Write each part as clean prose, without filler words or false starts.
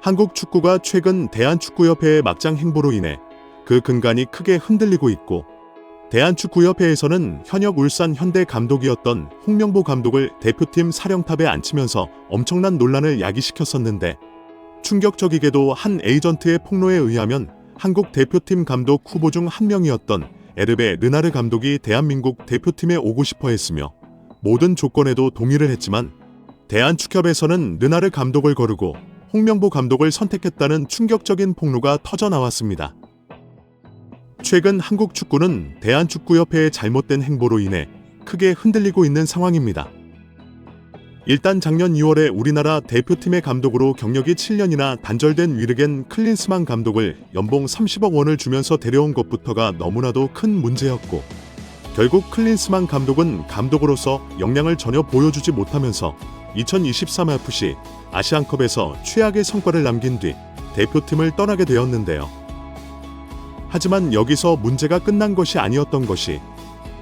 한국 축구가 최근 대한축구협회의 막장 행보로 인해 그 근간이 크게 흔들리고 있고, 대한축구협회에서는 현역 울산 현대 감독이었던 홍명보 감독을 대표팀 사령탑에 앉히면서 엄청난 논란을 야기시켰었는데, 충격적이게도 한 에이전트의 폭로에 의하면 한국 대표팀 감독 후보 중 한 명이었던 에르베 르나르 감독이 대한민국 대표팀에 오고 싶어 했으며 모든 조건에도 동의를 했지만, 대한축협에서는 르나르 감독을 거르고 홍명보 감독을 선택했다는 충격적인 폭로가 터져나왔습니다. 최근 한국 축구는 대한축구협회의 잘못된 행보로 인해 크게 흔들리고 있는 상황입니다. 일단 작년 2월에 우리나라 대표팀의 감독으로 경력이 7년이나 단절된 위르겐 클린스만 감독을 연봉 30억 원을 주면서 데려온 것부터가 너무나도 큰 문제였고, 결국 클린스만 감독은 감독으로서 역량을 전혀 보여주지 못하면서 2023FC 아시안컵에서 최악의 성과를 남긴 뒤 대표팀을 떠나게 되었는데요. 하지만 여기서 문제가 끝난 것이 아니었던 것이,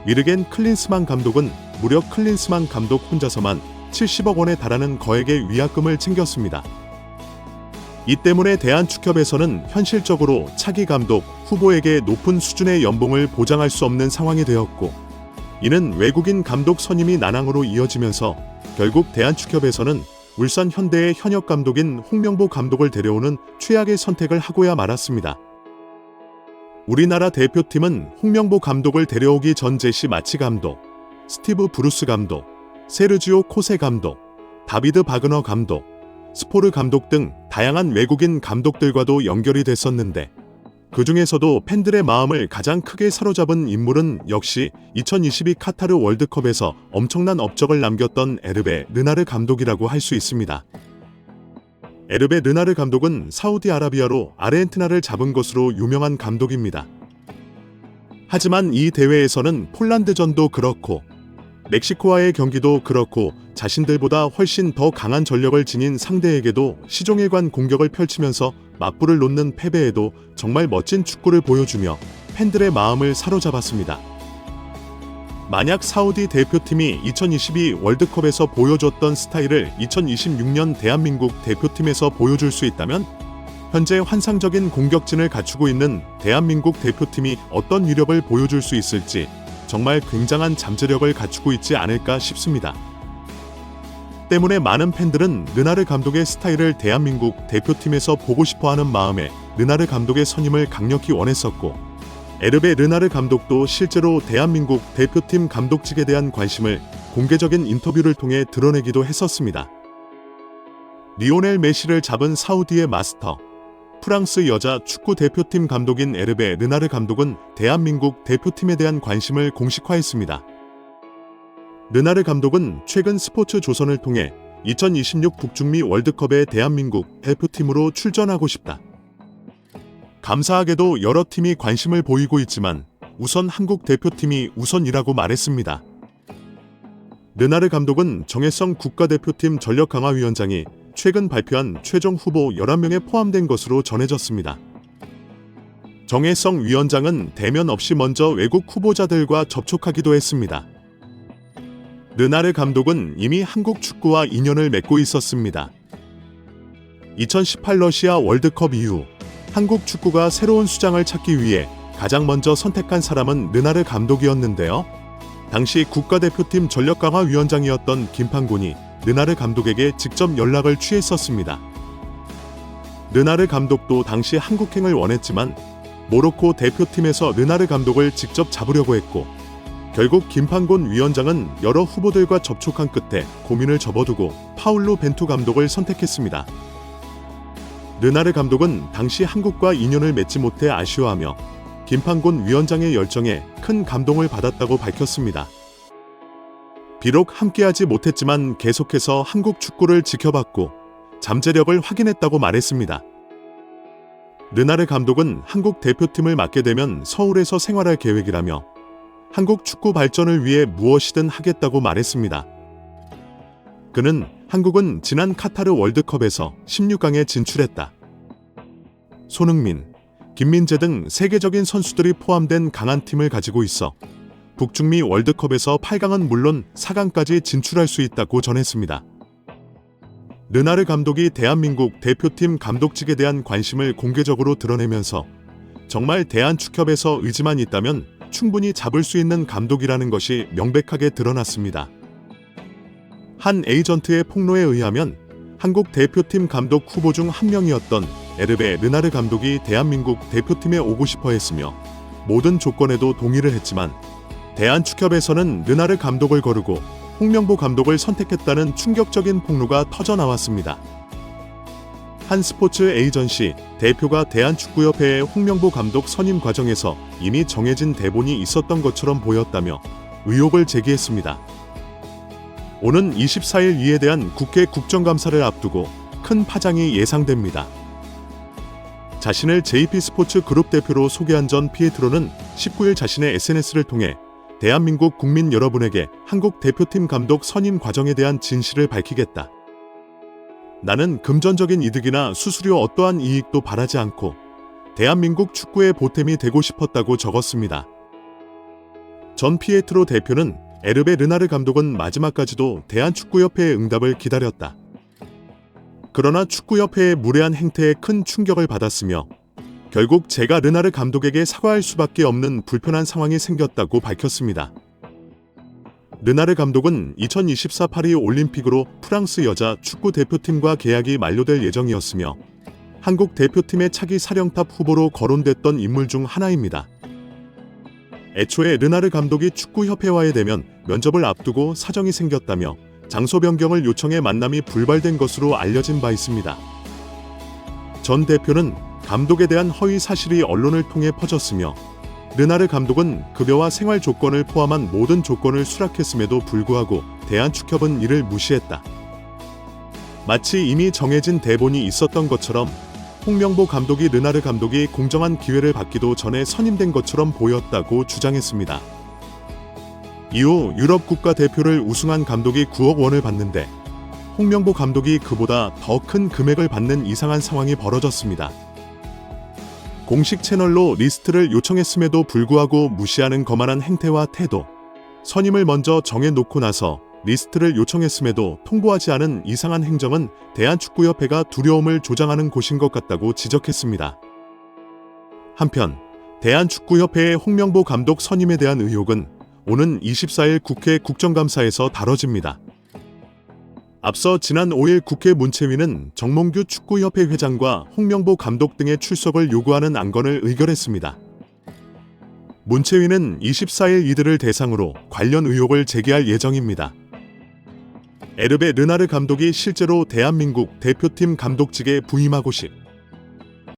위르겐 클린스만 감독은 무려 클린스만 감독 혼자서만 70억 원에 달하는 거액의 위약금을 챙겼습니다. 이 때문에 대한축협에서는 현실적으로 차기 감독 후보에게 높은 수준의 연봉을 보장할 수 없는 상황이 되었고, 이는 외국인 감독 선임이 난항으로 이어지면서 결국 대한축협에서는 울산 현대의 현역 감독인 홍명보 감독을 데려오는 최악의 선택을 하고야 말았습니다. 우리나라 대표팀은 홍명보 감독을 데려오기 전 제시 마치 감독, 스티브 브루스 감독, 세르지오 코세 감독, 다비드 바그너 감독, 스포르 감독 등 다양한 외국인 감독들과도 연결이 됐었는데, 그 중에서도 팬들의 마음을 가장 크게 사로잡은 인물은 역시 2022 카타르 월드컵에서 엄청난 업적을 남겼던 에르베 르나르 감독이라고 할 수 있습니다. 에르베 르나르 감독은 사우디아라비아로 아르헨티나를 잡은 것으로 유명한 감독입니다. 하지만 이 대회에서는 폴란드전도 그렇고 멕시코와의 경기도 그렇고 자신들보다 훨씬 더 강한 전력을 지닌 상대에게도 시종일관 공격을 펼치면서 맞불을 놓는 패배에도 정말 멋진 축구를 보여주며 팬들의 마음을 사로잡았습니다. 만약 사우디 대표팀이 2022 월드컵에서 보여줬던 스타일을 2026년 대한민국 대표팀에서 보여줄 수 있다면, 현재 환상적인 공격진을 갖추고 있는 대한민국 대표팀이 어떤 위력을 보여줄 수 있을지 정말 굉장한 잠재력을 갖추고 있지 않을까 싶습니다. 때문에 많은 팬들은 르나르 감독의 스타일을 대한민국 대표팀에서 보고 싶어하는 마음에 르나르 감독의 선임을 강력히 원했었고, 에르베 르나르 감독도 실제로 대한민국 대표팀 감독직에 대한 관심을 공개적인 인터뷰를 통해 드러내기도 했었습니다. 리오넬 메시를 잡은 사우디의 마스터, 프랑스 여자 축구 대표팀 감독인 에르베 르나르 감독은 대한민국 대표팀에 대한 관심을 공식화했습니다. 르나르 감독은 최근 스포츠 조선을 통해 2026 북중미 월드컵에 대한민국 대표팀으로 출전하고 싶다. 감사하게도 여러 팀이 관심을 보이고 있지만 우선 한국 대표팀이 우선이라고 말했습니다. 르나르 감독은 정혜성 국가대표팀 전력강화위원장이 최근 발표한 최종 후보 11명에 포함된 것으로 전해졌습니다. 정혜성 위원장은 대면 없이 먼저 외국 후보자들과 접촉하기도 했습니다. 르나르 감독은 이미 한국 축구와 인연을 맺고 있었습니다. 2018 러시아 월드컵 이후 한국 축구가 새로운 수장을 찾기 위해 가장 먼저 선택한 사람은 르나르 감독이었는데요. 당시 국가대표팀 전력강화위원장이었던 김판곤이 르나르 감독에게 직접 연락을 취했었습니다. 르나르 감독도 당시 한국행을 원했지만 모로코 대표팀에서 르나르 감독을 직접 잡으려고 했고, 결국 김판곤 위원장은 여러 후보들과 접촉한 끝에 고민을 접어두고 파울로 벤투 감독을 선택했습니다. 르나르 감독은 당시 한국과 인연을 맺지 못해 아쉬워하며 김판곤 위원장의 열정에 큰 감동을 받았다고 밝혔습니다. 비록 함께하지 못했지만 계속해서 한국 축구를 지켜봤고 잠재력을 확인했다고 말했습니다. 르나르 감독은 한국 대표팀을 맡게 되면 서울에서 생활할 계획이라며 한국 축구 발전을 위해 무엇이든 하겠다고 말했습니다. 그는 한국은 지난 카타르 월드컵에서 16강에 진출했다. 손흥민, 김민재 등 세계적인 선수들이 포함된 강한 팀을 가지고 있어 북중미 월드컵에서 8강은 물론 4강까지 진출할 수 있다고 전했습니다. 르나르 감독이 대한민국 대표팀 감독직에 대한 관심을 공개적으로 드러내면서 정말 대한축협에서 의지만 있다면 충분히 잡을 수 있는 감독이라는 것이 명백하게 드러났습니다. 한 에이전트의 폭로에 의하면 한국 대표팀 감독 후보 중 한 명이었던 에르베 르나르 감독이 대한민국 대표팀에 오고 싶어 했으며 모든 조건에도 동의를 했지만 대한축협에서는 르나르 감독을 거르고 홍명보 감독을 선택했다는 충격적인 폭로가 터져 나왔습니다. 한 스포츠 에이전시 대표가 대한축구협회의 홍명보 감독 선임 과정에서 이미 정해진 대본이 있었던 것처럼 보였다며 의혹을 제기했습니다. 오는 24일 이에 대한 국회 국정감사를 앞두고 큰 파장이 예상됩니다. 자신을 JP 스포츠 그룹 대표로 소개한 전 피에트로는 19일 자신의 SNS를 통해 대한민국 국민 여러분에게 한국 대표팀 감독 선임 과정에 대한 진실을 밝히겠다. 나는 금전적인 이득이나 수수료 어떠한 이익도 바라지 않고 대한민국 축구의 보탬이 되고 싶었다고 적었습니다. 전 피에트로 대표는 에르베 르나르 감독은 마지막까지도 대한축구협회의 응답을 기다렸다. 그러나 축구협회의 무례한 행태에 큰 충격을 받았으며 결국 제가 르나르 감독에게 사과할 수밖에 없는 불편한 상황이 생겼다고 밝혔습니다. 르나르 감독은 2024 파리 올림픽으로 프랑스 여자 축구 대표팀과 계약이 만료될 예정이었으며 한국 대표팀의 차기 사령탑 후보로 거론됐던 인물 중 하나입니다. 애초에 르나르 감독이 축구협회와의 대면 면접을 앞두고 사정이 생겼다며 장소 변경을 요청해 만남이 불발된 것으로 알려진 바 있습니다. 전 대표는 감독에 대한 허위 사실이 언론을 통해 퍼졌으며 르나르 감독은 급여와 생활 조건을 포함한 모든 조건을 수락했음에도 불구하고 대한축협은 이를 무시했다. 마치 이미 정해진 대본이 있었던 것처럼 홍명보 감독이 르나르 감독이 공정한 기회를 받기도 전에 선임된 것처럼 보였다고 주장했습니다. 이후 유럽 국가대표를 우승한 감독이 9억 원을 받는데 홍명보 감독이 그보다 더 큰 금액을 받는 이상한 상황이 벌어졌습니다. 공식 채널로 리스트를 요청했음에도 불구하고 무시하는 거만한 행태와 태도, 선임을 먼저 정해놓고 나서 리스트를 요청했음에도 통보하지 않은 이상한 행정은 대한축구협회가 두려움을 조장하는 곳인 것 같다고 지적했습니다. 한편 대한축구협회의 홍명보 감독 선임에 대한 의혹은 오는 24일 국회 국정감사에서 다뤄집니다. 앞서 지난 5일 국회 문체위는 정몽규 축구협회 회장과 홍명보 감독 등의 출석을 요구하는 안건을 의결했습니다. 문체위는 24일 이들을 대상으로 관련 의혹을 제기할 예정입니다. 에르베 르나르 감독이 실제로 대한민국 대표팀 감독직에 부임하고 싶